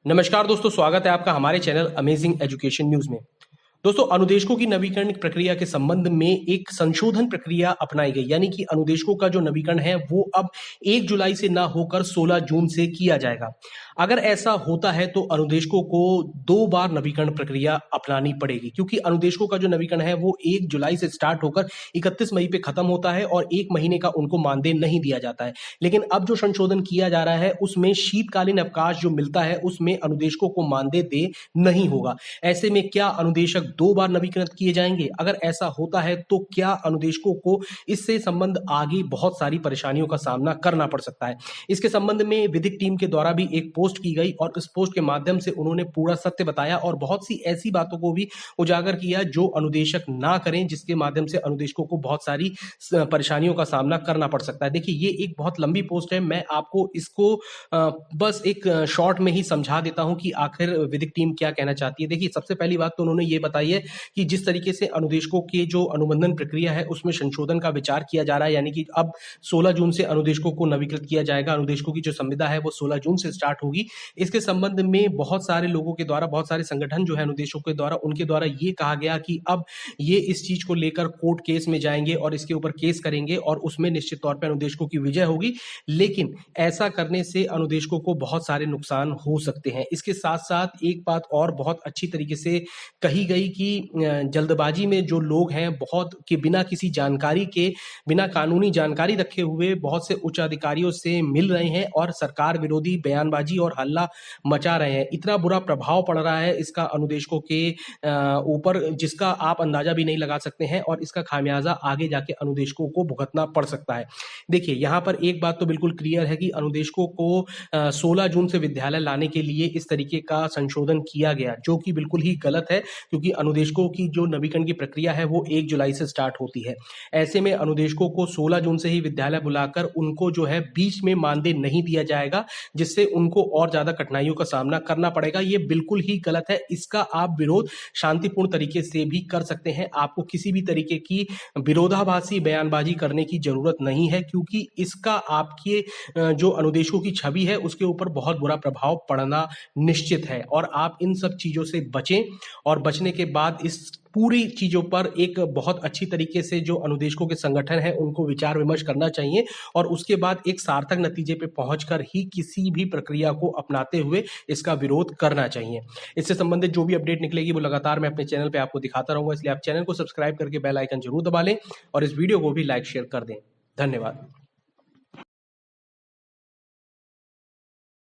नमस्कार दोस्तों, स्वागत है आपका हमारे चैनल अमेजिंग एजुकेशन न्यूज में। दोस्तों, अनुदेशकों की नवीकरण प्रक्रिया के संबंध में एक संशोधन प्रक्रिया अपनाई गई, यानी कि अनुदेशकों का जो नवीकरण है वो अब 1 जुलाई से ना होकर 16 जून से किया जाएगा। अगर ऐसा होता है तो अनुदेशकों को 2 बार नवीकरण प्रक्रिया अपनानी पड़ेगी, क्योंकि अनुदेशकों का जो नवीकरण है वो 1 जुलाई से स्टार्ट होकर 31 मई पे खत्म होता है और 1 महीने का उनको मानदेय नहीं दिया जाता है। लेकिन अब जो संशोधन किया जा रहा है उसमें शीतकालीन अवकाश जो मिलता है उसमें अनुदेशकों को मानदेय दे नहीं होगा। ऐसे में क्या अनुदेशक 2 बार नवीकृत किए जाएंगे? अगर ऐसा होता है तो क्या अनुदेशकों को इससे संबंध आगे बहुत सारी परेशानियों का सामना करना पड़ सकता है। इसके संबंध में विधिक टीम के द्वारा भी एक पोस्ट की गई और इस पोस्ट के माध्यम से उन्होंने पूरा सत्य बताया और बहुत सी ऐसी बातों को भी उजागर किया जो अनुदेशक ना करें, जिसके माध्यम से अनुदेशकों को बहुत सारी परेशानियों का सामना करना पड़ सकता है। देखिए, ये एक बहुत लंबी पोस्ट है, मैं आपको इसको बस एक शॉर्ट में ही समझा देता हूं कि आखिर विधिक टीम क्या कहना चाहती है। देखिए, सबसे पहली बात तो उन्होंने ये बताई है कि जिस तरीके से अनुदेशकों के जो अनुबंधन प्रक्रिया है उसमें संशोधन का विचार किया जा रहा है, यानी कि अब 16 जून से अनुदेशकों को नवीकृत किया जाएगा। अनुदेशकों की जो संविदा है वो 16 जून से स्टार्ट होगी। इसके संबंध में बहुत सारे लोगों के द्वारा, बहुत सारे संगठन जो है अनुदेशकों के द्वारा, उनके द्वारा ये कहा गया कि अब ये इस चीज को लेकर कोर्ट केस में जाएंगे और इसके ऊपर केस करेंगे और उसमें निश्चित तौर पर अनुदेशकों की विजय होगी। लेकिन ऐसा करने से अनुदेशकों को बहुत सारे नुकसान हो सकते हैं। इसके साथ साथ एक बात और बहुत अच्छी तरीके से कही गई कि जल्दबाजी में जो लोग हैं बहुत के बिना किसी जानकारी के, बिना कानूनी जानकारी रखे हुए बहुत से उच्च अधिकारियों से मिल रहे हैं और सरकार विरोधी बयानबाजी और हल्ला मचा रहे हैं। इतना बुरा प्रभाव पड़ रहा है इसका अनुदेशकों के ऊपर, जिसका आप अंदाजा भी नहीं लगा सकते हैं और इसका खामियाजा आगे जाके अनुदेशकों को भुगतना पड़ सकता है। देखिए, यहाँ पर एक बात तो बिल्कुल क्लियर है कि अनुदेशकों को 16 जून से विद्यालय लाने के लिए इस तरीके का संशोधन किया गया, जो कि बिल्कुल ही गलत है, क्योंकि अनुदेशकों की जो नवीकरण की प्रक्रिया है वो 1 जुलाई से स्टार्ट होती है। ऐसे में अनुदेशकों को 16 जून से ही विद्यालय बुलाकर उनको जो है बीच में मानदेय नहीं दिया जाएगा, जिससे उनको और ज्यादा कठिनाइयों का सामना करना पड़ेगा। ये बिल्कुल ही गलत है। इसका आप विरोध शांतिपूर्ण तरीके से भी कर सकते हैं। आपको किसी भी तरीके की विरोधाभासी बयानबाजी करने की जरूरत नहीं है, क्योंकि इसका आपके जो अनुदेशकों की छवि है उसके ऊपर बहुत बुरा प्रभाव पड़ना निश्चित है। और आप इन सब चीजों से बचें और बचने के बाद इस पूरी चीजों पर एक बहुत अच्छी तरीके से जो अनुदेशकों के संगठन है उनको विचार विमर्श करना चाहिए और उसके बाद एक सार्थक नतीजे पे पहुंचकर ही किसी भी प्रक्रिया को अपनाते हुए इसका विरोध करना चाहिए। इससे संबंधित जो भी अपडेट निकलेगी वो लगातार मैं अपने चैनल पे आपको दिखाता रहूंगा, इसलिए आप चैनल को सब्सक्राइब करके बेल आइकन जरूर दबा लें और इस वीडियो को भी लाइक शेयर कर दें। धन्यवाद।